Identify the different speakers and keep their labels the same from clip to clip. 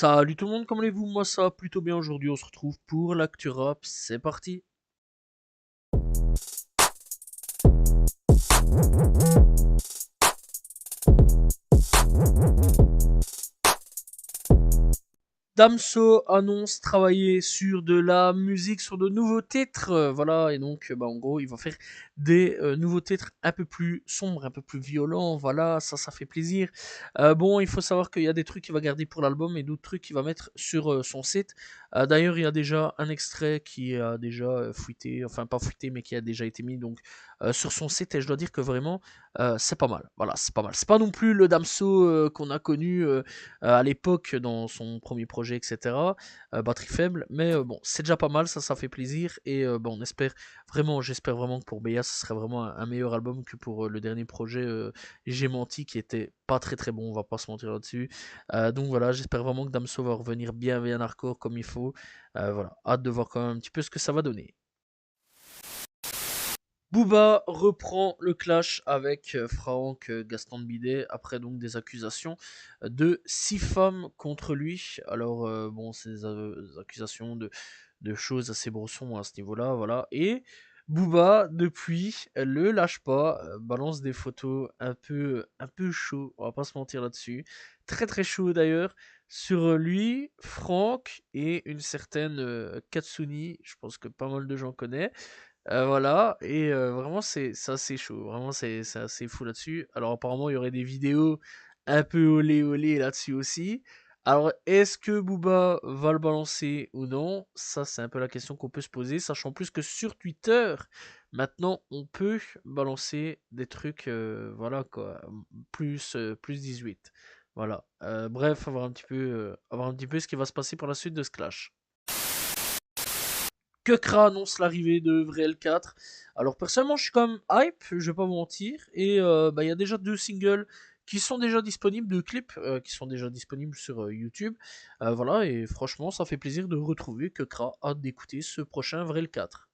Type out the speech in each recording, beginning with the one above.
Speaker 1: Salut tout le monde, comment allez-vous? Moi ça va plutôt bien aujourd'hui, on se retrouve pour l'actu rap, c'est parti. Damso annonce travailler sur de la musique, sur de nouveaux titres, voilà, et donc en gros il va faire des nouveaux titres un peu plus sombres, un peu plus violents, voilà, ça fait plaisir. Bon, il faut savoir qu'il y a des trucs qu'il va garder pour l'album et d'autres trucs qu'il va mettre sur son site. D'ailleurs il y a déjà un extrait qui a déjà fuité, enfin pas fuité mais qui a déjà été mis donc sur son site et je dois dire que vraiment c'est pas mal, voilà, c'est pas mal. C'est pas non plus le Damso qu'on a connu à l'époque dans son premier projet, etc. Batterie faible, mais bon, c'est déjà pas mal, ça fait plaisir. Et on espère vraiment, j'espère vraiment que pour Beya, ce serait vraiment un meilleur album que pour le dernier projet J'ai menti, qui était pas très très bon, on va pas se mentir là-dessus. Donc voilà, j'espère vraiment que Damso va revenir bien, bien hardcore comme il faut. Voilà, hâte de voir quand même un petit peu ce que ça va donner. Booba reprend le clash avec Franck Gaston de Bidet après donc des accusations de 6 femmes contre lui. Alors bon, ces accusations de choses assez brossons à ce niveau-là, voilà. Et Booba depuis le lâche pas, balance des photos un peu chaud, on va pas se mentir là-dessus, très très chaud d'ailleurs. Sur lui, Franck et une certaine Katsuni, je pense que pas mal de gens connaissent. Voilà, et vraiment c'est assez chaud, vraiment c'est assez fou là-dessus. Alors apparemment il y aurait des vidéos un peu olé olé là-dessus aussi. Alors est-ce que Booba va le balancer ou non? Ça c'est un peu la question qu'on peut se poser, sachant plus que sur Twitter, maintenant on peut balancer des trucs, voilà quoi, plus 18. Voilà. Bref, avoir un petit peu ce qui va se passer pour la suite de ce clash. Kekra annonce l'arrivée de Vrel 4. Alors personnellement, je suis quand même hype, je vais pas vous mentir. Et il y a déjà 2 singles qui sont déjà disponibles, 2 clips qui sont déjà disponibles sur YouTube. Voilà, et franchement, ça fait plaisir de retrouver Kekra. Hâte d'écouter ce prochain Vrel 4.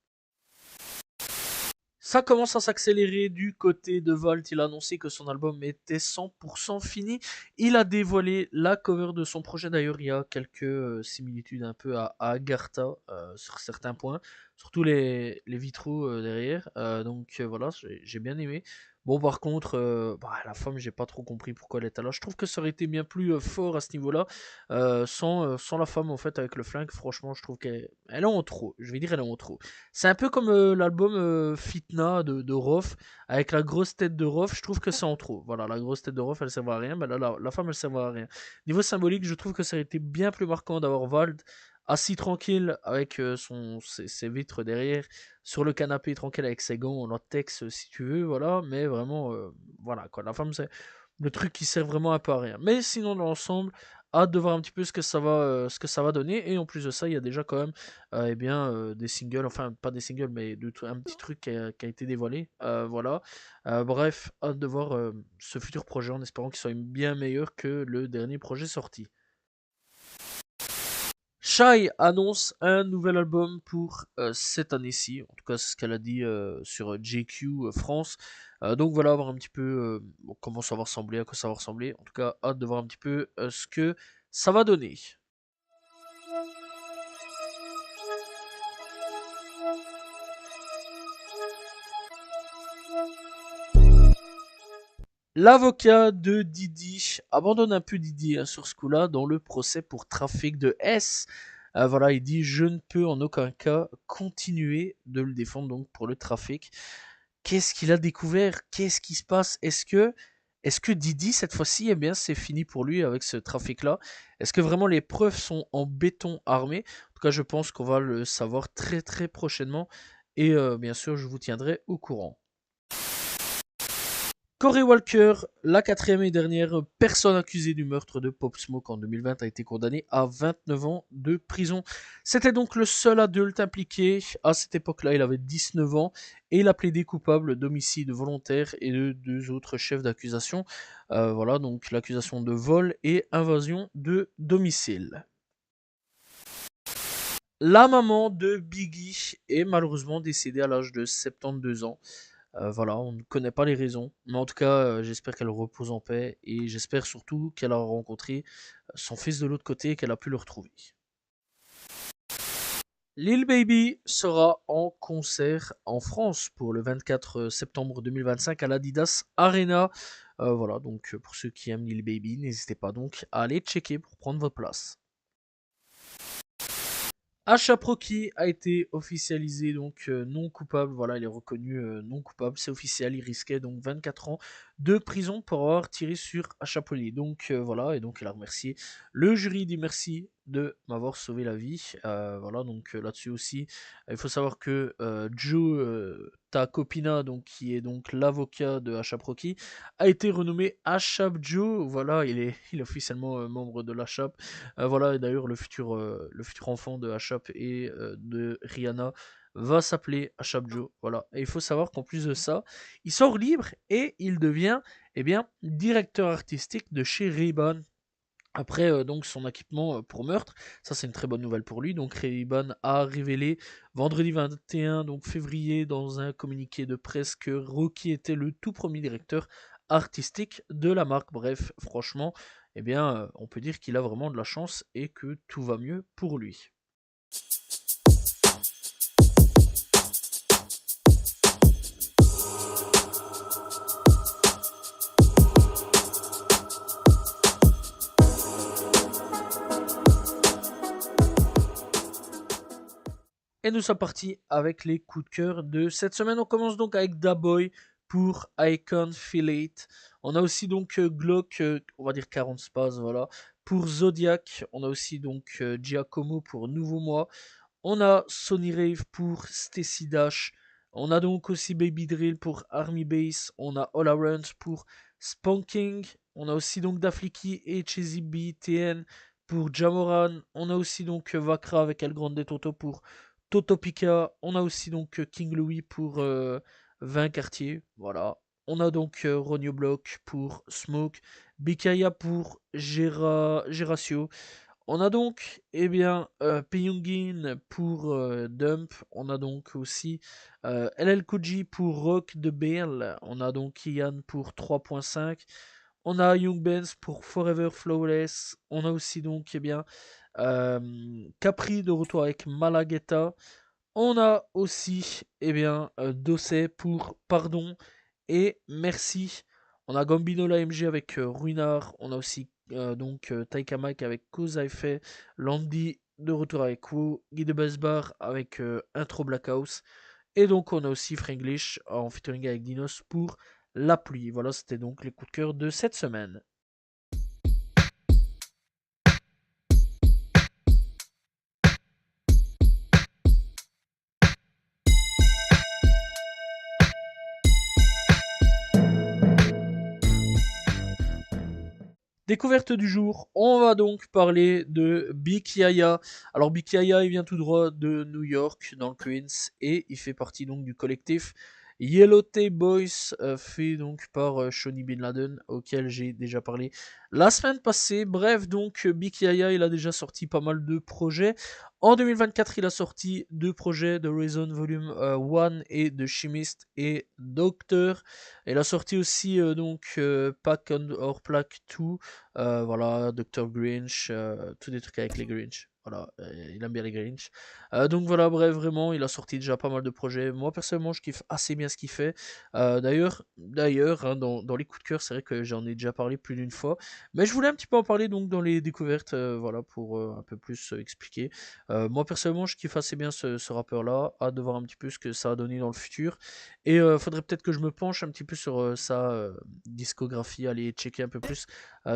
Speaker 1: Ça commence à s'accélérer du côté de Volt. Il a annoncé que son album était 100% fini. Il a dévoilé la cover de son projet. D'ailleurs, il y a quelques similitudes un peu à Agartha sur certains points, surtout les vitraux derrière. Donc voilà, j'ai bien aimé. Bon, par contre, la femme, j'ai pas trop compris pourquoi elle était là. Je trouve que ça aurait été bien plus fort à ce niveau-là, sans la femme en fait avec le flingue. Franchement, je trouve qu'elle est en trop. Je vais dire, elle est en trop. C'est un peu comme l'album Fitna de Rof, avec la grosse tête de Rof, je trouve que c'est en trop. Voilà, la grosse tête de Rof, elle sert à rien, mais là, la femme, elle sert à rien. Niveau symbolique, je trouve que ça aurait été bien plus marquant d'avoir Vald assis tranquille avec ses vitres derrière, sur le canapé tranquille avec ses gants en latex, si tu veux, voilà, mais vraiment, voilà, quoi. La femme, c'est le truc qui sert vraiment un peu à rien. Mais sinon, dans l'ensemble, hâte de voir un petit peu ce que ça va donner. Et en plus de ça, il y a déjà quand même des singles, enfin pas des singles, mais un petit truc qui a été dévoilé. Voilà. Bref, hâte de voir ce futur projet en espérant qu'il soit bien meilleur que le dernier projet sorti. Shai annonce un nouvel album pour cette année-ci. En tout cas, c'est ce qu'elle a dit sur JQ France. Donc voilà, voir un petit peu comment ça va ressembler, à quoi ça va ressembler. En tout cas, hâte de voir un petit peu ce que ça va donner. L'avocat de Didi abandonne un peu Didi sur ce coup-là dans le procès pour trafic de S. Voilà, il dit je ne peux en aucun cas continuer de le défendre donc pour le trafic. Qu'est-ce qu'il a découvert? Qu'est-ce qui se passe? Est-ce que Didi cette fois-ci, eh bien, c'est fini pour lui avec ce trafic-là? Est-ce que vraiment les preuves sont en béton armé? En tout cas, je pense qu'on va le savoir très très prochainement et bien sûr, je vous tiendrai au courant. Corey Walker, la quatrième et dernière personne accusée du meurtre de Pop Smoke en 2020, a été condamnée à 29 ans de prison. C'était donc le seul adulte impliqué. À cette époque-là, il avait 19 ans et il a plaidé coupable d'homicide volontaire et de 2 autres chefs d'accusation. Voilà, donc l'accusation de vol et invasion de domicile. La maman de Biggie est malheureusement décédée à l'âge de 72 ans. Voilà, on ne connaît pas les raisons, mais en tout cas, j'espère qu'elle repose en paix et j'espère surtout qu'elle a rencontré son fils de l'autre côté et qu'elle a pu le retrouver. Lil Baby sera en concert en France pour le 24 septembre 2025 à l'Adidas Arena. Voilà, donc pour ceux qui aiment Lil Baby, n'hésitez pas donc à aller checker pour prendre votre place. Asap Rocky a été officialisé donc non coupable. Voilà, il est reconnu non coupable. C'est officiel. Il risquait donc 24 ans de prison pour avoir tiré sur Asap Rocky. Donc voilà, et donc il a remercié le jury. Dit merci de m'avoir sauvé la vie. Voilà, donc là-dessus aussi, il faut savoir que Joe ta copina, donc qui est donc l'avocat de Asap Rocky, a été renommé Asap Joe. Voilà, il est officiellement membre de l'Asap. Voilà, et d'ailleurs, le futur enfant de Ashap et de Rihanna va s'appeler Ashap Joe. Voilà. Et il faut savoir qu'en plus de ça, il sort libre et il devient directeur artistique de chez Ray-Ban. Après donc son acquittement pour meurtre, ça c'est une très bonne nouvelle pour lui. Donc Ray-Ban a révélé vendredi 21 donc février dans un communiqué de presse que Rocky était le tout premier directeur artistique de la marque. Bref, franchement, on peut dire qu'il a vraiment de la chance et que tout va mieux pour lui. Et nous sommes partis avec les coups de cœur de cette semaine. On commence donc avec Daboy pour Icon Filate. On a aussi donc Glock, on va dire 40 Spaz, voilà. Pour Zodiac, on a aussi donc Giacomo pour Nouveau Mois. On a Sony Rave pour Stacy Dash. On a donc aussi Baby Drill pour Army Base. On a All Around pour Spanking. On a aussi donc Dafliki et Cheesy BTN pour Jamoran. On a aussi donc Vakra avec El Grande Toto pour Totopika. On a aussi donc King Louis pour 20 quartiers. Voilà. On a donc Ronio Block pour Smoke. Bikaya pour Geratio. On a donc, Pyongin pour Dump. On a donc aussi LL Koji pour Rock de Bale. On a donc Ian pour 3.5. On a Young Benz pour Forever Flawless. On a aussi donc, Capri de retour avec Malagueta. On a aussi, Dossé pour Pardon et Merci. On a Gambino l'AMG avec Ruinard. On a aussi Taika Mike avec Cause I Fait. Landy de retour avec Wu. Guy de Besbar avec Intro Black House. Et donc on a aussi Franglish en featuring avec Dinos pour La Pluie. Voilà, c'était donc les coups de cœur de cette semaine. Découverte du jour, on va donc parler de Big Yaya. Alors Big Yaya, il vient tout droit de New York, dans le Queens, et il fait partie donc du collectif Yellow Tape Boys, fait donc par Shawnee Bin Laden, auquel j'ai déjà parlé la semaine passée. Bref, donc Big Yaya, il a déjà sorti pas mal de projets. En 2024, il a sorti deux projets de Reason Volume 1 et de Chimist et Doctor. Il a sorti aussi Pack or Plaque 2. Voilà, Dr. Grinch, tous des trucs avec les Grinch. Voilà, il aime bien les Grinch. Donc voilà, bref, vraiment, il a sorti déjà pas mal de projets. Moi, personnellement, je kiffe assez bien ce qu'il fait. D'ailleurs, hein, dans les coups de cœur, c'est vrai que j'en ai déjà parlé plus d'une fois. Mais je voulais un petit peu en parler donc dans les découvertes, voilà, pour un peu plus expliquer. Moi, personnellement, je kiffe assez bien ce rappeur-là. Hâte de voir un petit peu ce que ça a donné dans le futur. Et faudrait peut-être que je me penche un petit peu sur sa discographie, aller checker un peu plus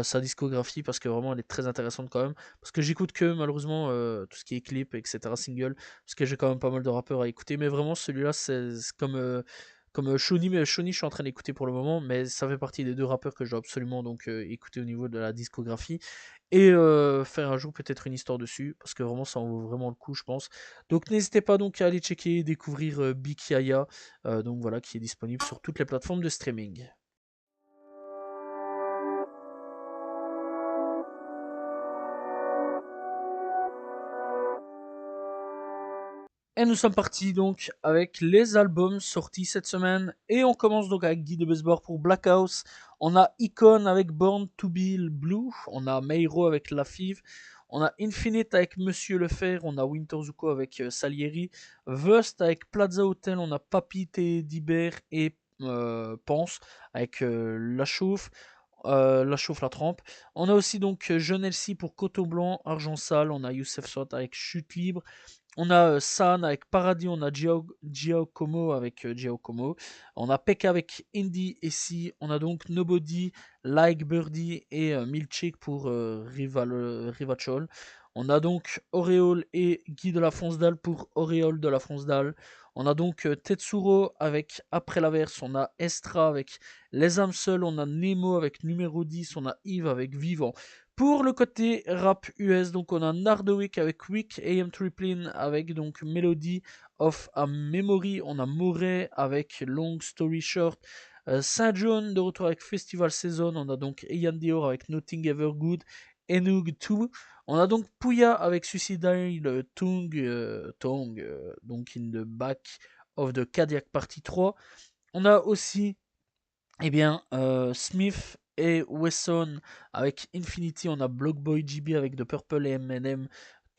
Speaker 1: sa discographie parce que vraiment elle est très intéressante quand même. Parce que j'écoute que malheureusement tout ce qui est clip, etc., single, parce que j'ai quand même pas mal de rappeurs à écouter. Mais vraiment celui-là, c'est comme Shawnee, mais Shawnee, je suis en train d'écouter pour le moment, mais ça fait partie des deux rappeurs que je dois absolument donc écouter au niveau de la discographie et faire un jour peut-être une histoire dessus, parce que vraiment ça en vaut vraiment le coup, je pense. Donc n'hésitez pas donc à aller checker, découvrir Big Yaya, donc voilà, qui est disponible sur toutes les plateformes de streaming. Et nous sommes partis donc avec les albums sortis cette semaine. Et on commence donc avec Guy de Besbar pour Black House. On a Icon avec Born to Be Blue. On a Meiro avec La Five. On a Infinite avec Monsieur Le Fer. On a Winter Zuko avec Salieri. Vust avec Plaza Hotel. On a Papi Tedibert et Pense avec La Chauffe. La Chauffe la Trempe. On a aussi donc Jeune Elsie pour Coteau Blanc, Argent Sale. On a Youssef Sot avec Chute Libre. On a San avec Paradis, on a Giacomo avec Giacomo, on a Pekka avec Indy et Si, on a donc Nobody, Like Birdie et Milchik pour Rivachol. On a donc Auréole et Guy de la Fonsdal pour Auréole de la Fonsdal. On a donc Tetsuro avec Après l'Averse, on a Estra avec Les âmes seules, on a Nemo avec numéro 10, on a Yves avec Vivant. Pour le côté rap US, donc on a Nardwick avec Wick, AM Triplin avec donc Melody of a Memory, on a Moray avec Long Story Short, Saint John de retour avec Festival Season, on a donc Ian Dior avec Nothing Ever Good, Enug 2, on a donc Pouya avec Suicidal Tongue, donc in the back of the Cardiac Party 3, on a aussi Smith et Wesson avec Infinity, on a Blockboy GB avec The Purple et M&M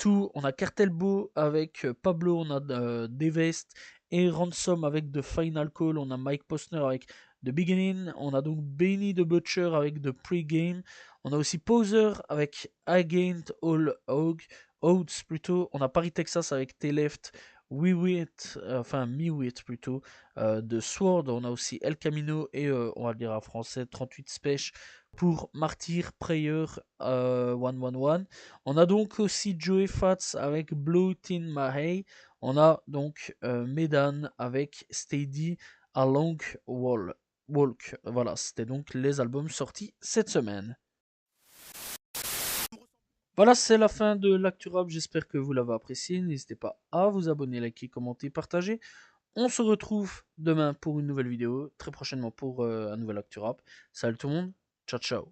Speaker 1: 2, on a Cartelbo avec Pablo, on a Devest et Ransom avec The Final Call, on a Mike Posner avec The Beginning, on a donc Benny the Butcher avec The Pre-Game, on a aussi Poser avec Against All Odds plutôt, on a Paris Texas avec T-Left, Me plutôt, de Sword, on a aussi El Camino et on va le dire en français 38 Spech pour Martyr Prayer 111. On a donc aussi Joey Fats avec Blow in My Hay. On a donc Medan avec Steady A Long Walk. Voilà, c'était donc les albums sortis cette semaine. Voilà, c'est la fin de l'actu rap. J'espère que vous l'avez apprécié. N'hésitez pas à vous abonner, liker, commenter, partager. On se retrouve demain pour une nouvelle vidéo, très prochainement pour un nouvel actu rap. Salut tout le monde, ciao ciao.